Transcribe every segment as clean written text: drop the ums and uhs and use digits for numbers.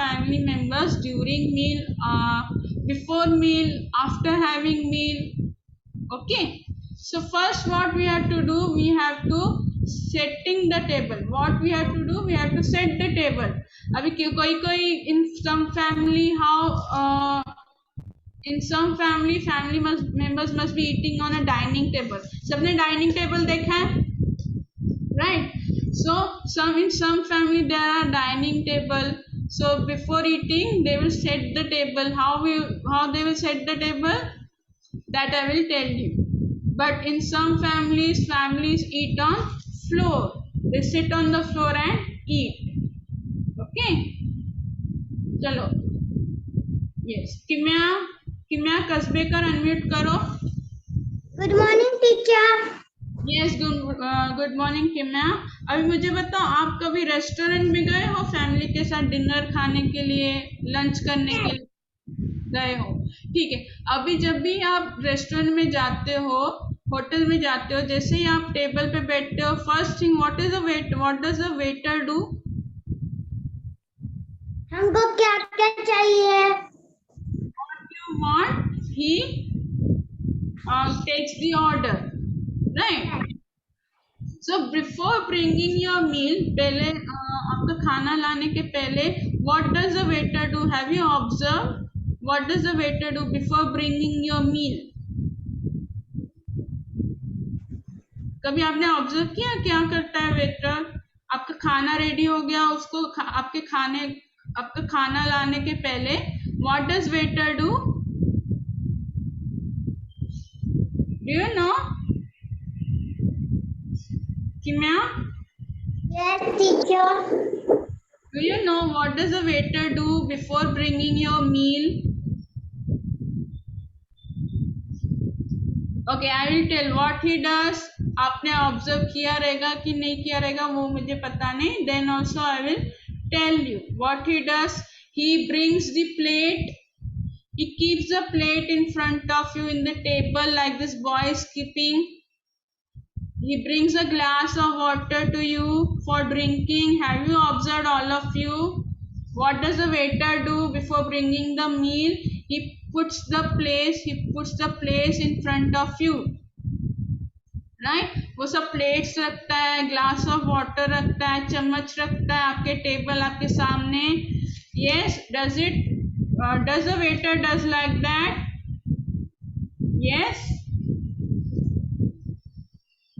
family members during meal, before meal, after having meal. Okay, so first what we have to do, we have to setting the table. What we have to do, we have to set the table. अभी कोई in some family, how in some family members must be eating on a dining table. सबने dining table देखा है, right? So in some family there are dining table. So before eating they will set the table. How they will set the table, that I will tell you. But in some families eat on floor. They sit on the floor and eat. Okay, चलो. Yes, Kimya Kasbekar unmute करो. Good morning teacher. Yes, good morning Kimya. अभी मुझे बताओ, आप कभी restaurant में गए हो फैमिली के साथ डिनर खाने के लिए, लंच करने के लिए गए हो? ठीक है. अभी जब भी आप रेस्टोरेंट में जाते हो, होटल में जाते हो, जैसे ही आप टेबल पे बैठते हो, first thing what does the waiter do? हमको क्या क्या चाहिए? What you want, he takes the order, right? So before bringing your meal, पहले आपका खाना लाने के पहले what does the waiter do? Have you observed what does the waiter do before bringing your meal? कभी आपने ऑब्जर्व किया क्या करता है वेटर? आपका खाना रेडी हो गया, उसको आपका खाना लाने के पहले what does waiter do? Do you know? Kimya? Yes teacher. Do you know what does a waiter do before bringing your meal? Okay, I will tell what he does. आपने ऑब्जर्व किया रहेगा कि नहीं किया रहेगा वो मुझे पता नहीं. Then also I will tell you what he does. He brings the plate. He keeps the plate in front of you in the table like this boy is keeping. He brings a glass of water to you for drinking. Have you observed, all of you? What does the waiter do before bringing the meal? He puts the place in front of you, right? वो सब plates रखता है, glass of water रखता है, चम्मच रखता है आपके टेबल, आपके सामने. Yes, does the waiter does like that? Yes.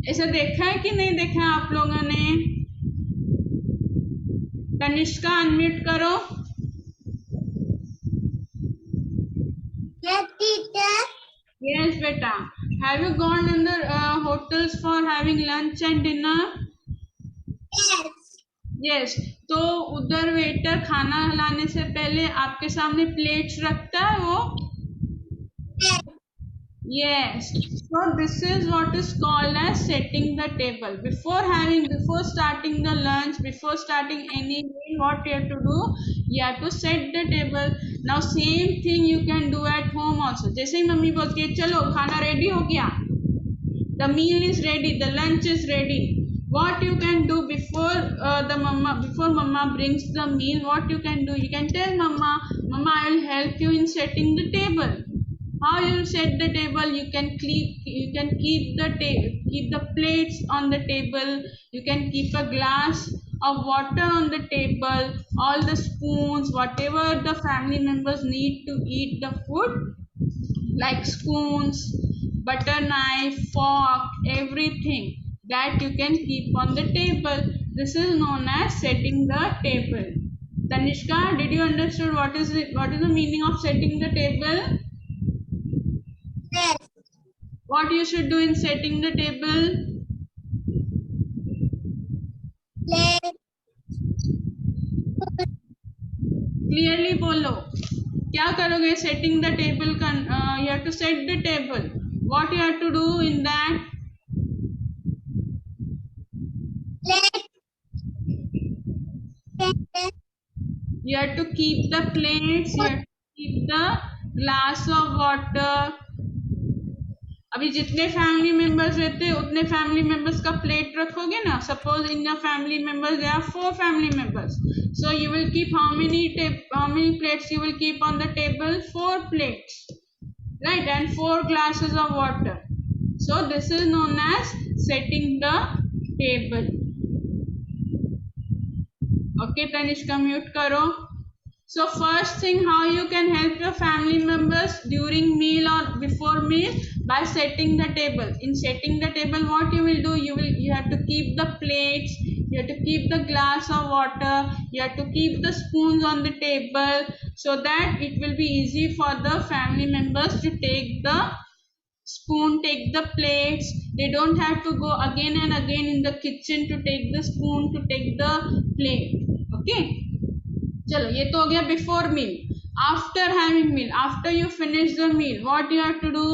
ऐसा देखा है कि नहीं देखा है आप लोगों ने? तनिष्का अनम्यूट करो. Yes teacher. Yes बेटा. Have you gone in the hotels for having lunch and dinner? Yes. Yes. तो उधर वेटर खाना लाने से पहले आपके सामने प्लेट्स रखता है वो? Yes. So this is what is called as setting the table. Before starting the lunch, before starting any meal, what you have to do? You have to set the table. Now same thing you can do at home also. जैसे ही mummy बोलती है चलो खाना ready हो गया, the meal is ready, the lunch is ready. What you can do before mama brings the meal? What you can do? You can tell mama, I will help you in setting the table. How you set the table? You can keep the plates on the table. You can keep a glass of water on the table. All the spoons, whatever the family members need to eat the food, like spoons, butter knife, fork, everything that you can keep on the table. This is known as setting the table. Tanishka, did you understand what is the meaning of setting the table? Yes. What you should do in setting the table? Yes. Clearly बोलो, क्या करोगे setting the table? You have to set the table. What you have to do in that? You have to keep the plates, you have to keep the glass of water. अभी जितने family members रहते हैं उतने family members का plate रखोगे ना. Suppose in your family members there are 4 family members, so you will keep how many plates you will keep on the table? 4 plates, right? And 4 glasses of water. So this is known as setting the table. Okay, Tanishka, mute karo. So first thing, how you can help your family members during meal or before meal? By setting the table. In setting the table, what you will do? You have to keep the plates, you have to keep the glass of water, you have to keep the spoons on the table, so that it will be easy for the family members to take the spoon, take the plates. They don't have to go again and again in the kitchen to take the spoon, to take the plate. Okay, चलो ये तो हो गया before meal. After having meal, after you finish the meal, what you have to do?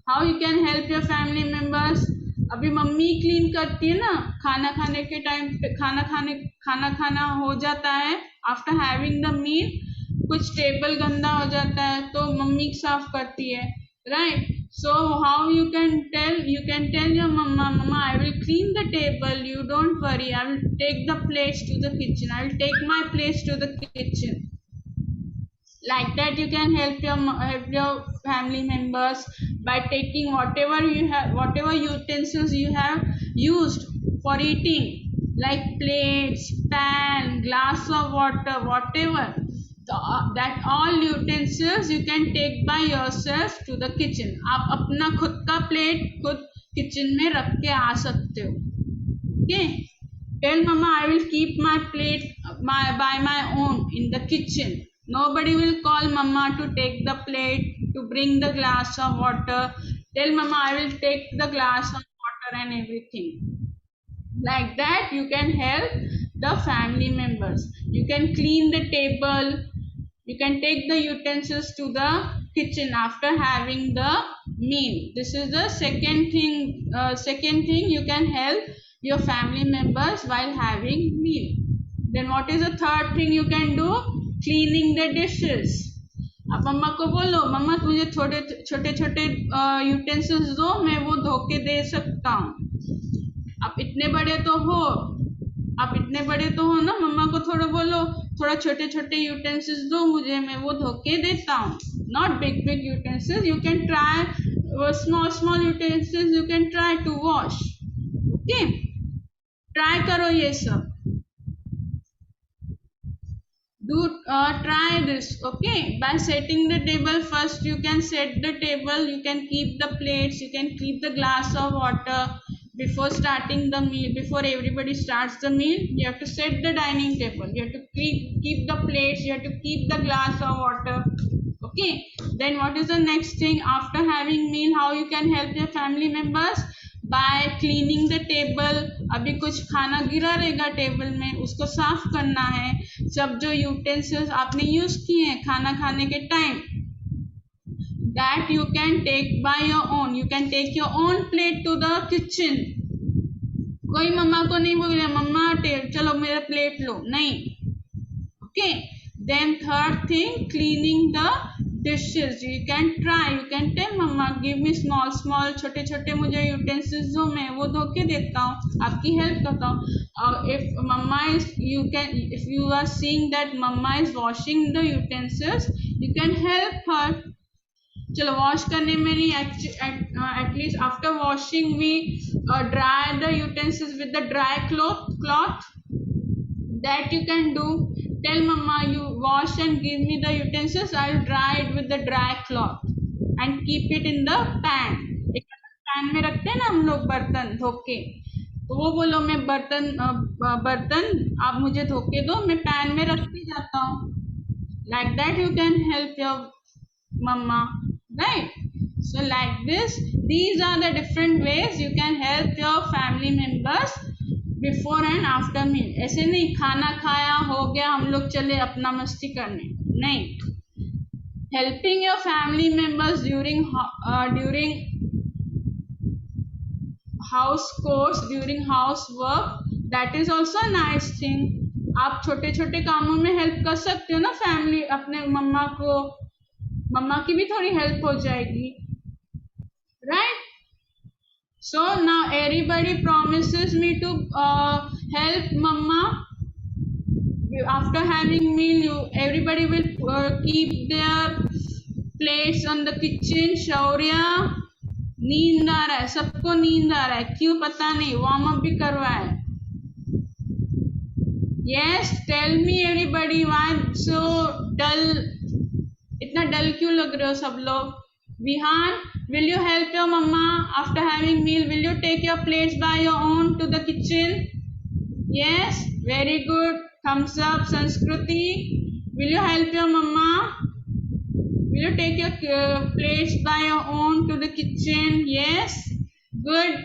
How you can help your family members? अभी मम्मी clean करती है ना, खाना खाने के टाइम पे, खाना खाना हो जाता है. आफ्टर हैविंग द मील कुछ टेबल गंदा हो जाता है तो मम्मी साफ करती है, right? So how you can tell your mama, I will clean the table, you don't worry, I will take the plates to the kitchen, I will take my plates to the kitchen. Like that you can help your family members by taking whatever utensils you have used for eating, like plates, pan, glass of water, whatever. That all utensils you can take by yourself to the kitchen. आप अपना खुद का plate खुद kitchen में रख के आ सकते हो. Okay, tell mama I will keep my plate by my own in the kitchen. Nobody will call mama to take the plate, to bring the glass of water. Tell mama I will take the glass of water and everything. Like that you can help the family members. You can clean the table, you can take the utensils to the kitchen after having the meal. This is the second thing you can help your family members while having meal. Then what is the third thing you can do? Cleaning the dishes. अब मम्मा को बोलो, मम्मा मुझे छोटे छोटे utensils दो, मैं वो धो के दे सकता हूँ. आप इतने बड़े तो हो ना, मम्मा को थोड़ा बोलो, थोड़ा छोटे छोटे यूटेंसिल्स दो मुझे, मैं वो धो के देता हूँ. Not big utensils, you can try small utensils, you can try to wash. Okay, try करो ये सब. Try this. Okay, by setting the table, first you can set the table, you can keep the plates, you can keep the glass of water. Before starting the meal, before everybody starts the meal, you have to set the dining table, you have to keep the plates, you have to keep the glass of water. Okay, then what is the next thing? After having meal, how you can help your family members? By cleaning the table. अभी कुछ खाना गिरा रहेगा table में, उसको साफ करना है. सब जो यूटेंसिल्स आपने यूज किए हैं खाना खाने के time, that you can take by your own. You can take your own plate to the kitchen. कोई मम्मा को नहीं बोल रहा मम्मा चलो मेरा प्लेट लो, नहीं. Okay, then third thing, cleaning the dishes. You can try, you can tell mama give me small छोटे छोटे मुझे utensils दो, मैं वो धो के देता हूँ, आपकी हेल्प करता हूँ. If you are seeing that mama is washing the utensils, you can help her. चलो वॉश करने में नहीं, at least after washing we dry the utensils with the dry cloth. That you can do. Tell mama you wash and give me the utensils, I'll dry it with the dry cloth and keep it in the pan. एक pan में रखते हैं ना हम लोग बर्तन धो के, तो वो बोलो मैं बर्तन आप मुझे धो के दो, मैं पैन में रख के जाता हूँ. Like that you can help your mama, right? So like this, these are the different ways you can help your family members before and after meal. ऐसे नहीं खाना खाया हो गया हम लोग चले अपना मस्ती करने, नहीं. Helping your family members during house course, during house work, that is also nice thing. आप छोटे छोटे कामों में हेल्प कर सकते हो ना फैमिली, अपने मम्मा को, मम्मा की भी थोड़ी हेल्प हो जाएगी, right? So now everybody promises me to help mama after having meal, everybody will keep their plates on the kitchen. शौर्य नींद आ रहा है, सबको नींद आ रहा है, क्यों पता नहीं, वार्म अप भी करवाए. Yes, tell me everybody, why so dull? इतना डल क्यों लग रहे हो सब लोग? Vihan, will you help your mama after having meal? Will you take your plates by your own to the kitchen? Yes, very good. Thumbs up. Sanskruti, will you help your mama? Will you take your plates by your own to the kitchen? Yes, good.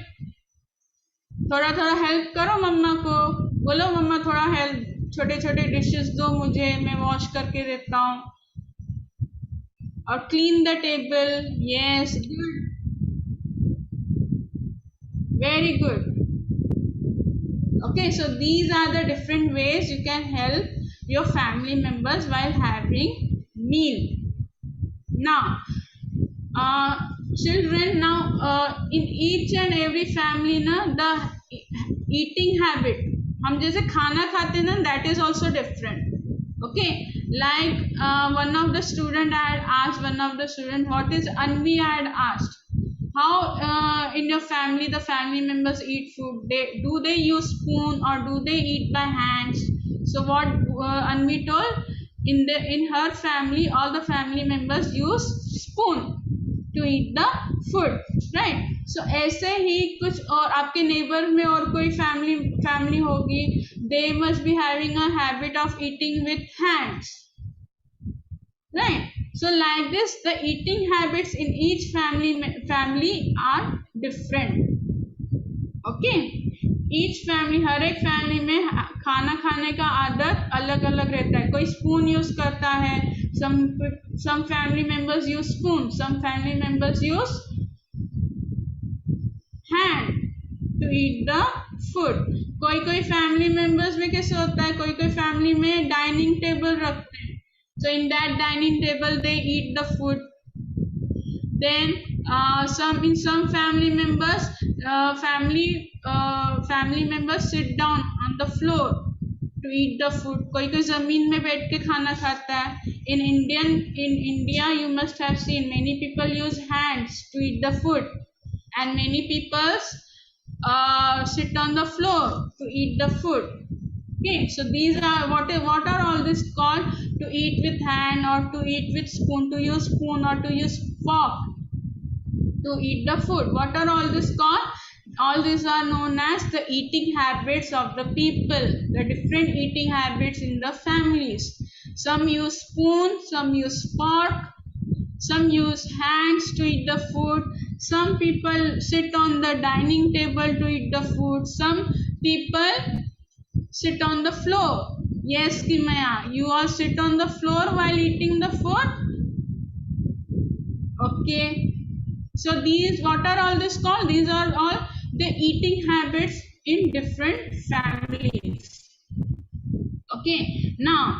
थोड़ा थोड़ा help करो मम्मा को, बोलो मम्मा थोड़ा help, छोटे छोटे dishes दो मुझे, मैं वॉश करके देता हूँ. और clean the table. Yes, good, very good. Okay, so these are the different ways you can help your family members while having meal. Now, children, now in each and every family na the eating habit, हम जैसे खाना खाते ना, that is also different. Okay, like one of the student I had asked, one of the student, what is Anvi, I had asked, how in your family the family members eat food, do they use spoon or do they eat by hands? So what Anvi told, in her family all the family members use spoon to eat the food, right? So ऐसे ही कुछ और आपके neighbor में और कोई family होगी, they must be having a habit of eating with hands, right? So like this, the eating habits in each family are different. Okay, each family, हर एक family में खाना खाने का आदत अलग अलग रहता है. कोई spoon use करता है, some family members use spoon, some family members use hand to eat the food. कोई family members में कैसे होता है, कोई family में dining table रखते हैं. So in that dining table they eat the food. Then in some family members, family members sit down on the floor to eat the food. कोई जमीन में बैठ के खाना खाता है. In India you must have seen many people use hands to eat the food, and many people sit on the floor to eat the food. Okay, so these are what are all this called? To eat with hand or to eat with spoon, to use spoon or to use fork to eat the food. What are all this called? All these are known as the eating habits of the people, the different eating habits in the families. Some use spoon, some use fork, some use hands to eat the food. Some people sit on the dining table to eat the food. Some people sit on the floor. Yes, Kimaya, you all sit on the floor while eating the food? Okay. So these, what are all this called? These are all the eating habits in different families. Okay. Now,